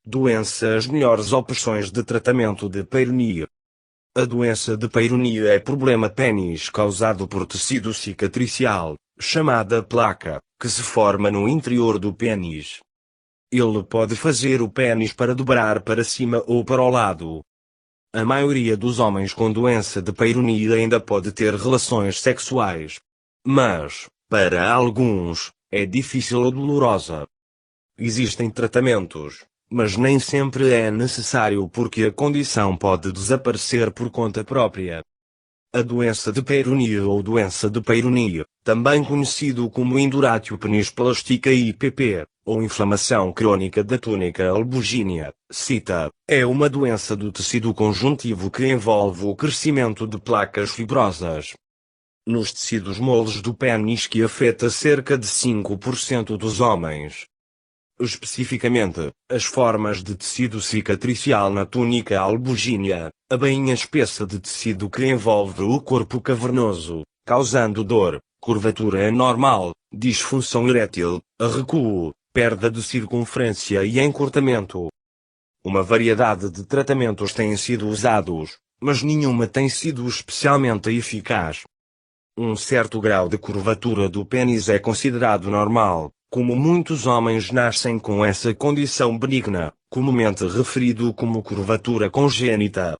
Doença. As melhores opções de tratamento de Peyronie. A doença de Peyronie é problema pênis causado por tecido cicatricial, chamada placa, que se forma no interior do pênis. Ele pode fazer o pênis para dobrar para cima ou para o lado. A maioria dos homens com doença de Peyronie ainda pode ter relações sexuais. Mas, para alguns, é difícil ou dolorosa. Existem tratamentos, mas nem sempre é necessário porque a condição pode desaparecer por conta própria. A doença de Peyronie ou doença de Peyronie, também conhecido como indurátio penisplástica IPP, ou inflamação crônica da túnica albugínea, CITA, é uma doença do tecido conjuntivo que envolve o crescimento de placas fibrosas nos tecidos moles do pênis que afeta cerca de 5% dos homens. Especificamente, as formas de tecido cicatricial na túnica albugínea, a bainha espessa de tecido que envolve o corpo cavernoso, causando dor, curvatura anormal, disfunção erétil, recuo, perda de circunferência e encurtamento. Uma variedade de tratamentos têm sido usados, mas nenhuma tem sido especialmente eficaz. Um certo grau de curvatura do pênis é considerado normal, como muitos homens nascem com essa condição benigna, comumente referido como curvatura congênita.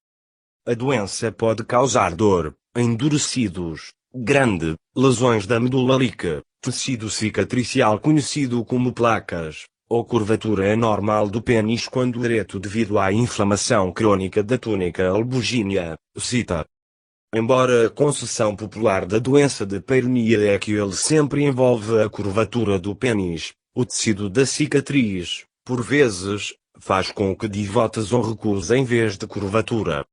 A doença pode causar dor, endurecidos, grande, lesões da medula líquea, tecido cicatricial conhecido como placas, ou curvatura anormal do pênis quando ereto devido à inflamação crônica da túnica albugínea, CITA. Embora a concepção popular da doença de Peyronie é que ele sempre envolve a curvatura do pênis, o tecido da cicatriz, por vezes, faz com que devotas um recuo em vez de curvatura.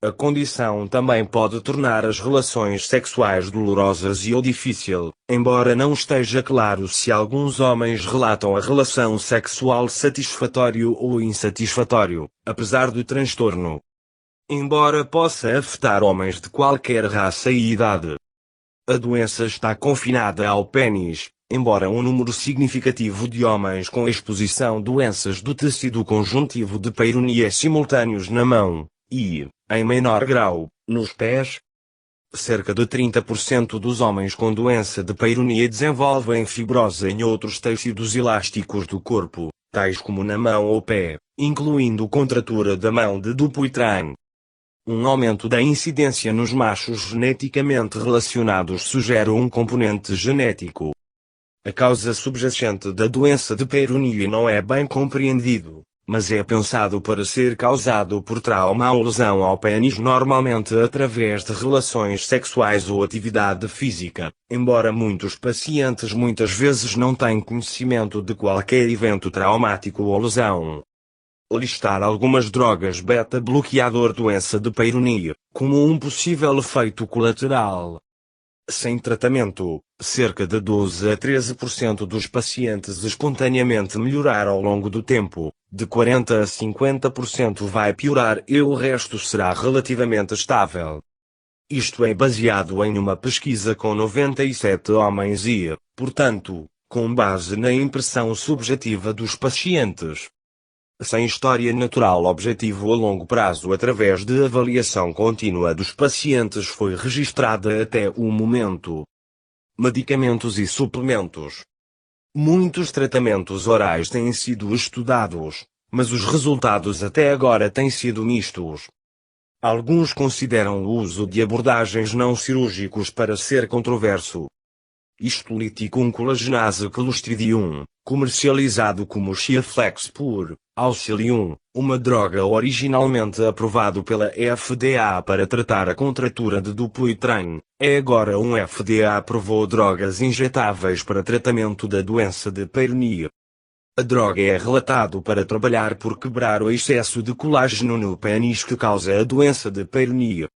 A condição também pode tornar as relações sexuais dolorosas e ou difícil, embora não esteja claro se alguns homens relatam a relação sexual satisfatório ou insatisfatório, apesar do transtorno. Embora possa afetar homens de qualquer raça e idade. A doença está confinada ao pênis, embora um número significativo de homens com exposição a doenças do tecido conjuntivo de Peyronie é simultâneos na mão, e, em menor grau, nos pés. Cerca de 30% dos homens com doença de Peyronie desenvolvem fibrose em outros tecidos elásticos do corpo, tais como na mão ou pé, incluindo contratura da mão de Dupuytren. Um aumento da incidência nos machos geneticamente relacionados sugere um componente genético. A causa subjacente da doença de Peyronie não é bem compreendido, mas é pensado para ser causado por trauma ou lesão ao pênis normalmente através de relações sexuais ou atividade física, embora muitos pacientes muitas vezes não tenham conhecimento de qualquer evento traumático ou lesão. Listar algumas drogas beta-bloqueador doença de Peyronie, como um possível efeito colateral. Sem tratamento, cerca de 12 a 13% dos pacientes espontaneamente melhorar ao longo do tempo, de 40 a 50% vai piorar e o resto será relativamente estável. Isto é baseado em uma pesquisa com 97 homens e, portanto, com base na impressão subjetiva dos pacientes. Sem história natural objetivo a longo prazo através de avaliação contínua dos pacientes foi registrada até o momento. Medicamentos e suplementos. Muitos tratamentos orais têm sido estudados, mas os resultados até agora têm sido mistos. Alguns consideram o uso de abordagens não cirúrgicos para ser controverso. Histolítico colagenase Clostridium, comercializado como Xiaflex por Auxilium, uma droga originalmente aprovado pela FDA para tratar a contratura de Dupuytren, é agora um FDA aprovou drogas injetáveis para tratamento da doença de Peyronie. A droga é relatado para trabalhar por quebrar o excesso de colágeno no pênis que causa a doença de Peyronie.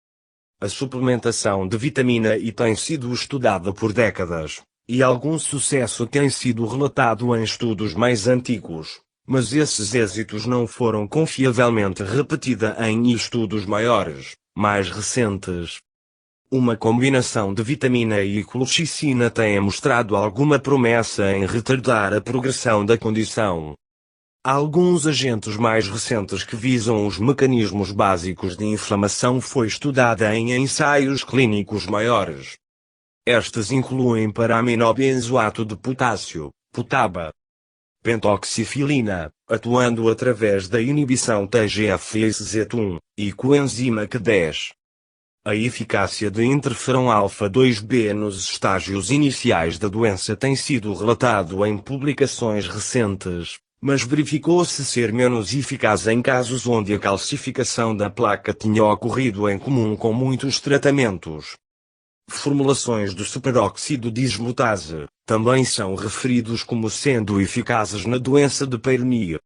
A suplementação de vitamina I tem sido estudada por décadas, e algum sucesso tem sido relatado em estudos mais antigos, mas esses êxitos não foram confiavelmente repetidos em estudos maiores, mais recentes. Uma combinação de vitamina I e colchicina tem mostrado alguma promessa em retardar a progressão da condição. Alguns agentes mais recentes que visam os mecanismos básicos de inflamação foi estudada em ensaios clínicos maiores. Estes incluem para-aminobenzoato de potássio, POTABA, pentoxifilina, atuando através da inibição TGF-1 e coenzima Q10. A eficácia de interferon alfa-2b nos estágios iniciais da doença tem sido relatado em publicações recentes, mas verificou-se ser menos eficaz em casos onde a calcificação da placa tinha ocorrido em comum com muitos tratamentos. Formulações do superóxido dismutase também são referidos como sendo eficazes na doença de Peyronie.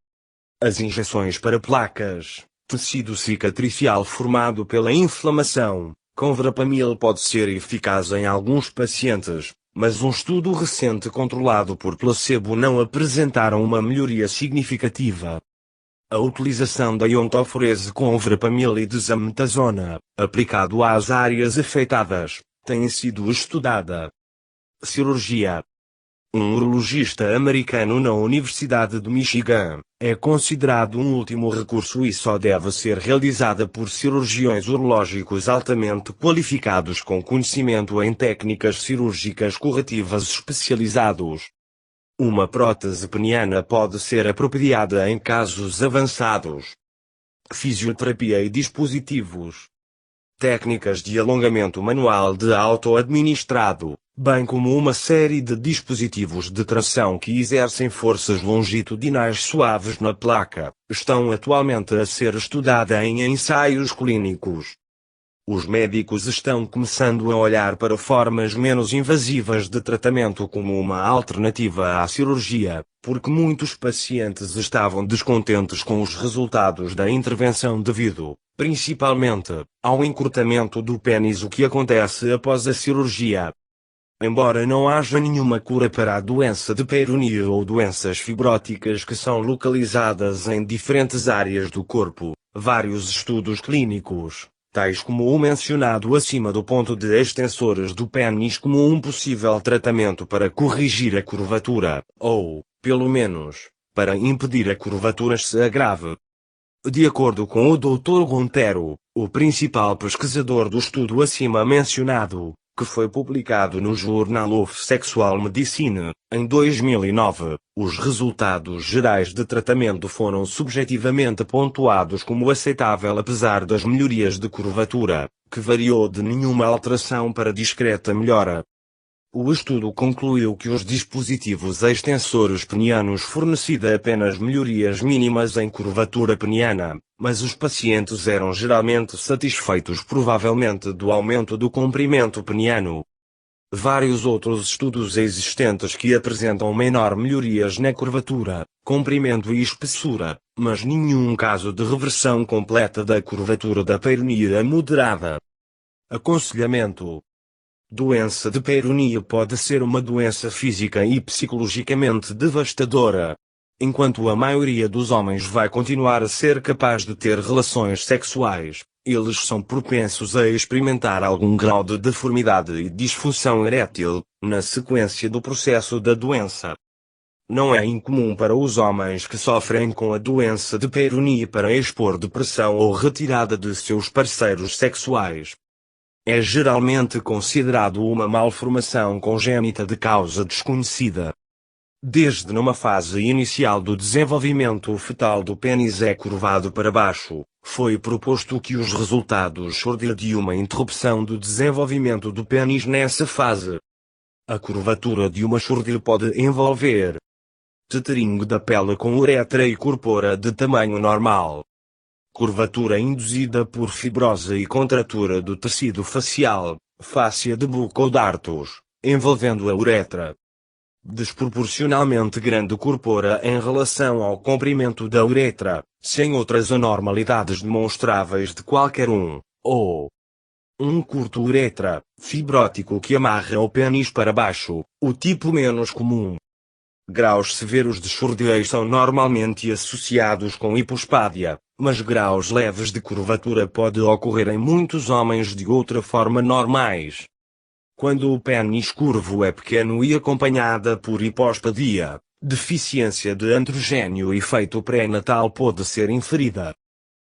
As injeções para placas, tecido cicatricial formado pela inflamação, com verapamil pode ser eficaz em alguns pacientes, mas um estudo recente controlado por placebo não apresentaram uma melhoria significativa. A utilização da iontoforese com verapamil e desametasona, aplicado às áreas afetadas, tem sido estudada. Cirurgia. Um urologista americano na Universidade de Michigan é considerado um último recurso e só deve ser realizada por cirurgiões urológicos altamente qualificados com conhecimento em técnicas cirúrgicas corretivas especializados. Uma prótese peniana pode ser apropriada em casos avançados. Fisioterapia e dispositivos. Técnicas de alongamento manual de auto-administrado, bem como uma série de dispositivos de tração que exercem forças longitudinais suaves na placa, estão atualmente a ser estudadas em ensaios clínicos. Os médicos estão começando a olhar para formas menos invasivas de tratamento como uma alternativa à cirurgia, porque muitos pacientes estavam descontentes com os resultados da intervenção devido, principalmente, ao encurtamento do pênis, o que acontece após a cirurgia. Embora não haja nenhuma cura para a doença de Peyronie ou doenças fibróticas que são localizadas em diferentes áreas do corpo, vários estudos clínicos, tais como o mencionado acima do ponto de extensores do pênis como um possível tratamento para corrigir a curvatura, ou, pelo menos, para impedir a curvatura se agrave. De acordo com o Dr. Gontero, o principal pesquisador do estudo acima mencionado, que foi publicado no Journal of Sexual Medicine, em 2009, os resultados gerais de tratamento foram subjetivamente pontuados como aceitável apesar das melhorias de curvatura, que variou de nenhuma alteração para discreta melhora. O estudo concluiu que os dispositivos extensores penianos forneciam apenas melhorias mínimas em curvatura peniana, mas os pacientes eram geralmente satisfeitos provavelmente do aumento do comprimento peniano. Vários outros estudos existentes que apresentam menor melhorias na curvatura, comprimento e espessura, mas nenhum caso de reversão completa da curvatura da Peyronie moderada. Aconselhamento. Doença de Peyronie pode ser uma doença física e psicologicamente devastadora. Enquanto a maioria dos homens vai continuar a ser capaz de ter relações sexuais, eles são propensos a experimentar algum grau de deformidade e disfunção erétil, na sequência do processo da doença. Não é incomum para os homens que sofrem com a doença de Peyronie para expor depressão ou retirada de seus parceiros sexuais. É geralmente considerado uma malformação congênita de causa desconhecida. Desde numa fase inicial do desenvolvimento o fetal do pênis é curvado para baixo, foi proposto que os resultados surgem de uma interrupção do desenvolvimento do pênis nessa fase. A curvatura de uma surdil pode envolver tethering da pele com uretra e corpora de tamanho normal. Curvatura induzida por fibrose e contratura do tecido facial, fáscia de bucodartos, envolvendo a uretra. Desproporcionalmente grande corpora em relação ao comprimento da uretra, sem outras anormalidades demonstráveis de qualquer ou um curto uretra, fibrótico que amarra o pênis para baixo, o tipo menos comum. Graus severos de surdez são normalmente associados com hipospádia, mas graus leves de curvatura pode ocorrer em muitos homens de outra forma normais. Quando o pênis curvo é pequeno e acompanhada por hipospadia, Deficiência de androgênio e efeito pré-natal pode ser inferida.